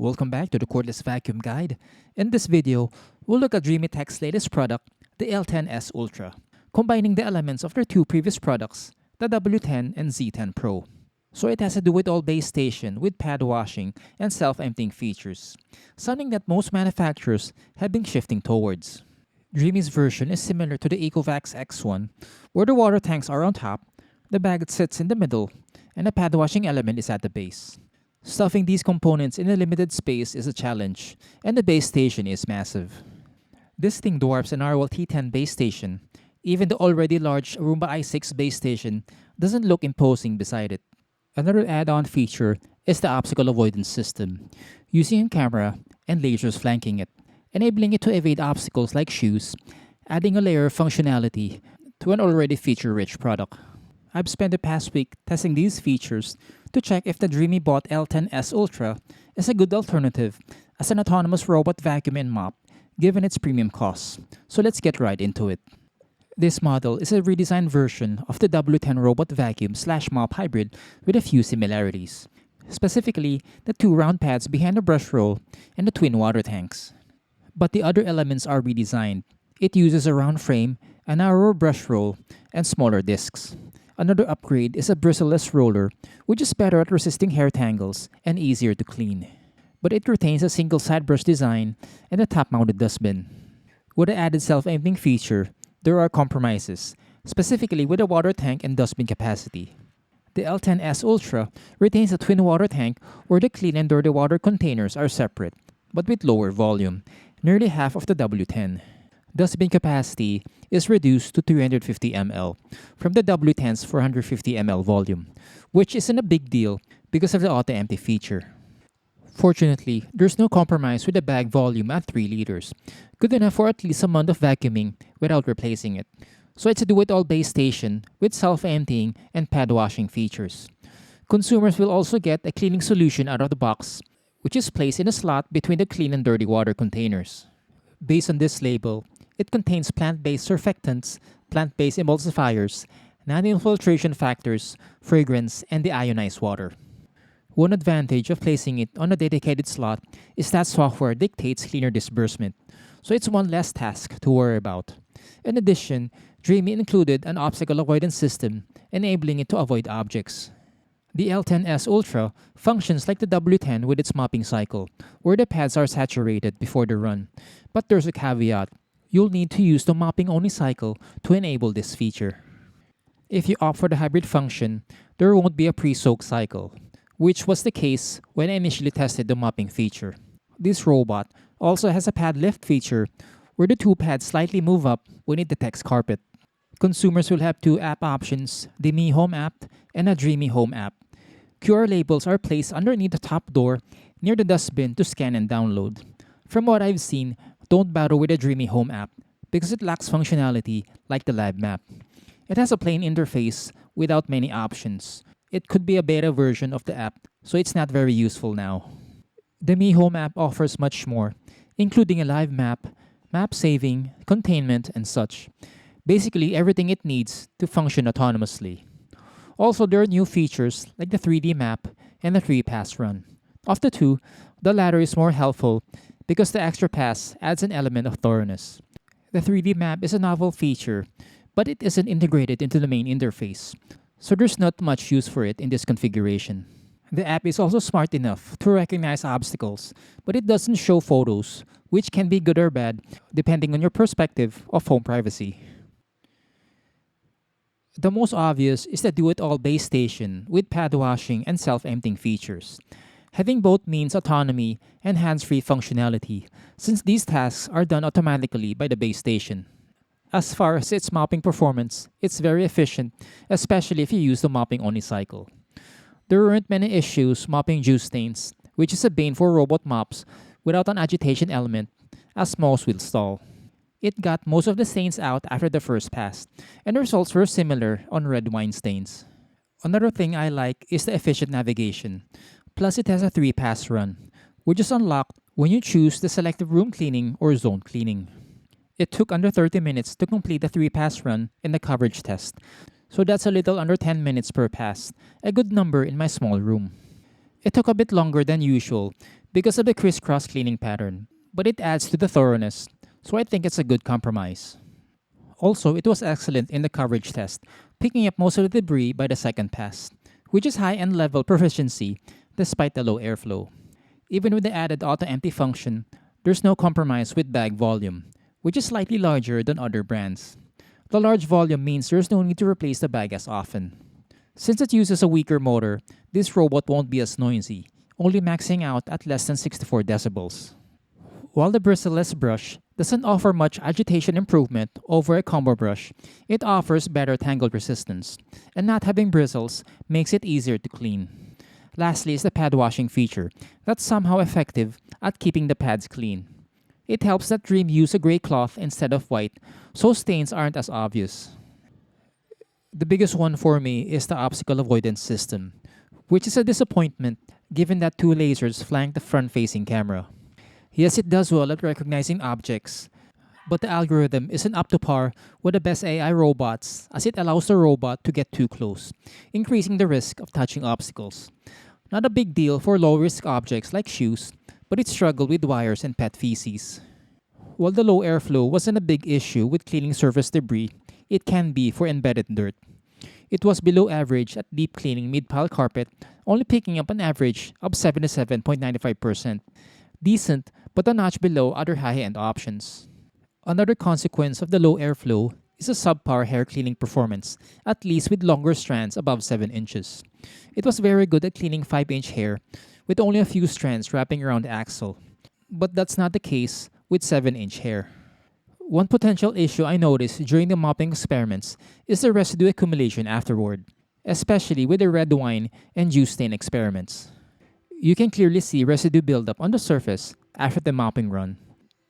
Welcome back to the Cordless Vacuum Guide. In this video, we'll look at Dreame Tech's latest product, the L10S Ultra, combining the elements of their two previous products, the W10 and Z10 Pro. So it has a do-it-all base station with pad washing and self-emptying features, something that most manufacturers have been shifting towards. Dreame's version is similar to the EcoVax X1, where the water tanks are on top, the bag sits in the middle, and the pad washing element is at the base. Stuffing these components in a limited space is a challenge, and the base station is massive. This thing dwarfs an Arwell T10 base station. Even the already large Roomba i6 base station doesn't look imposing beside it. Another add-on feature is the obstacle avoidance system, using a camera and lasers flanking it, enabling it to evade obstacles like shoes, adding a layer of functionality to an already feature-rich product. I've spent the past week testing these features to check if the Dreame bought L10S Ultra is a good alternative as an autonomous robot vacuum and mop given its premium costs. So let's get right into it. This model is a redesigned version of the W10 robot vacuum/mop hybrid with a few similarities. Specifically, the two round pads behind the brush roll and the twin water tanks. But the other elements are redesigned. It uses a round frame, a narrower brush roll, and smaller discs. Another upgrade is a bristleless roller, which is better at resisting hair tangles and easier to clean. But it retains a single side brush design and a top-mounted dustbin. With the added self-emptying feature, there are compromises, specifically with the water tank and dustbin capacity. The L10S Ultra retains a twin water tank where the clean and dirty water containers are separate, but with lower volume, nearly half of the W10. Dustbin capacity is reduced to 350 ml from the W10's 450 ml volume, which isn't a big deal because of the auto-empty feature. Fortunately, there's no compromise with the bag volume at 3 liters, good enough for at least a month of vacuuming without replacing it. So it's a do-it-all base station with self-emptying and pad washing features. Consumers will also get a cleaning solution out of the box, which is placed in a slot between the clean and dirty water containers. Based on this label, it contains plant-based surfactants, plant-based emulsifiers, non-infiltration factors, fragrance, and the ionized water. One advantage of placing it on a dedicated slot is that software dictates cleaner disbursement, so it's one less task to worry about. In addition, Dreame included an obstacle avoidance system, enabling it to avoid objects. The L10S Ultra functions like the W10 with its mopping cycle, where the pads are saturated before the run. But there's a caveat. You'll need to use the mopping-only cycle to enable this feature. If you opt for the hybrid function, there won't be a pre-soak cycle, which was the case when I initially tested the mopping feature. This robot also has a pad lift feature, where the two pads slightly move up when it detects carpet. Consumers will have two app options, the Me Home app and a Dreame Home app. QR labels are placed underneath the top door near the dustbin to scan and download. From what I've seen, don't bother with the Dreame Home app because it lacks functionality like the Live Map. It has a plain interface without many options. It could be a beta version of the app, so it's not very useful now. The Me Home app offers much more, including a live map, map saving, containment, and such. Basically everything it needs to function autonomously. Also, there are new features like the 3D map and the 3-pass run. Of the two, the latter is more helpful because the extra pass adds an element of thoroughness. The 3D map is a novel feature, but it isn't integrated into the main interface, so there's not much use for it in this configuration. The app is also smart enough to recognize obstacles, but it doesn't show photos, which can be good or bad depending on your perspective of home privacy. The most obvious is the do-it-all base station with pad washing and self-emptying features. Having both means autonomy and hands-free functionality, since these tasks are done automatically by the base station. As far as its mopping performance, it's very efficient, especially if you use the mopping-only cycle. There aren't many issues mopping juice stains, which is a bane for robot mops without an agitation element, as most will stall. It got most of the stains out after the first pass, and the results were similar on red wine stains. Another thing I like is the efficient navigation. Plus, it has a 3-pass run, which is unlocked when you choose the selective room cleaning or zone cleaning. It took under 30 minutes to complete the 3-pass run in the coverage test, so that's a little under 10 minutes per pass, a good number in my small room. It took a bit longer than usual because of the crisscross cleaning pattern, but it adds to the thoroughness, so I think it's a good compromise. Also, it was excellent in the coverage test, picking up most of the debris by the second pass, which is high-end level proficiency despite the low airflow. Even with the added auto-empty function, there's no compromise with bag volume, which is slightly larger than other brands. The large volume means there's no need to replace the bag as often. Since it uses a weaker motor, this robot won't be as noisy, only maxing out at less than 64 decibels. While the bristleless brush doesn't offer much agitation improvement over a combo brush, it offers better tangle resistance, and not having bristles makes it easier to clean. Lastly is the pad washing feature that's somehow effective at keeping the pads clean. It helps that Dreame use a gray cloth instead of white, so stains aren't as obvious. The biggest one for me is the obstacle avoidance system, which is a disappointment given that two lasers flank the front-facing camera. Yes, it does well at recognizing objects, but the algorithm isn't up to par with the best AI robots as it allows the robot to get too close, increasing the risk of touching obstacles. Not a big deal for low-risk objects like shoes, but it struggled with wires and pet feces. While the low airflow wasn't a big issue with cleaning surface debris, it can be for embedded dirt. It was below average at deep cleaning mid-pile carpet, only picking up an average of 77.95%. Decent, but a notch below other high-end options. Another consequence of the low airflow is a subpar hair cleaning performance, at least with longer strands above 7 inches. It was very good at cleaning 5-inch hair, with only a few strands wrapping around the axle. But that's not the case with 7-inch hair. One potential issue I noticed during the mopping experiments is the residue accumulation afterward, especially with the red wine and juice stain experiments. You can clearly see residue buildup on the surface after the mopping run.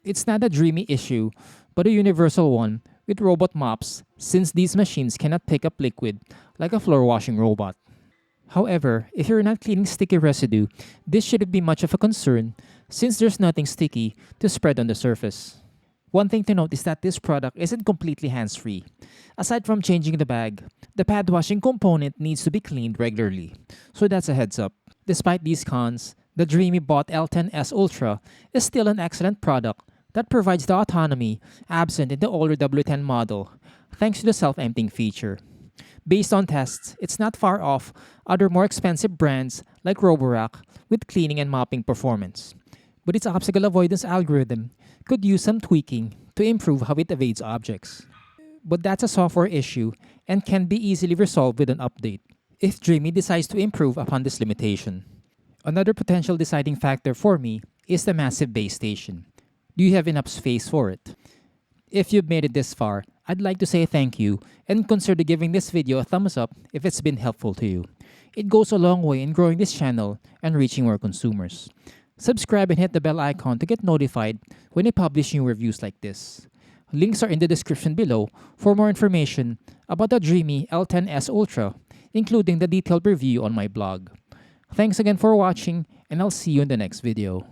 It's not a Dreame issue, but a universal one with robot mops since these machines cannot pick up liquid like a floor washing robot. However, if you're not cleaning sticky residue, this shouldn't be much of a concern since there's nothing sticky to spread on the surface. One thing to note is that this product isn't completely hands-free. Aside from changing the bag, the pad washing component needs to be cleaned regularly, so that's a heads up. Despite these cons, the Dreame Bot L10S Ultra is still an excellent product that provides the autonomy absent in the older W10 model, thanks to the self-emptying feature. Based on tests, it's not far off other more expensive brands like Roborock with cleaning and mopping performance. But its obstacle avoidance algorithm could use some tweaking to improve how it evades objects. But that's a software issue and can be easily resolved with an update, if Dreame decides to improve upon this limitation. Another potential deciding factor for me is the massive base station. Do you have enough space for it? If you've made it this far, I'd like to say thank you and consider giving this video a thumbs up if it's been helpful to you. It goes a long way in growing this channel and reaching more consumers. Subscribe and hit the bell icon to get notified when I publish new reviews like this. Links are in the description below for more information about the Dreame L10S Ultra, including the detailed review on my blog. Thanks again for watching, and I'll see you in the next video.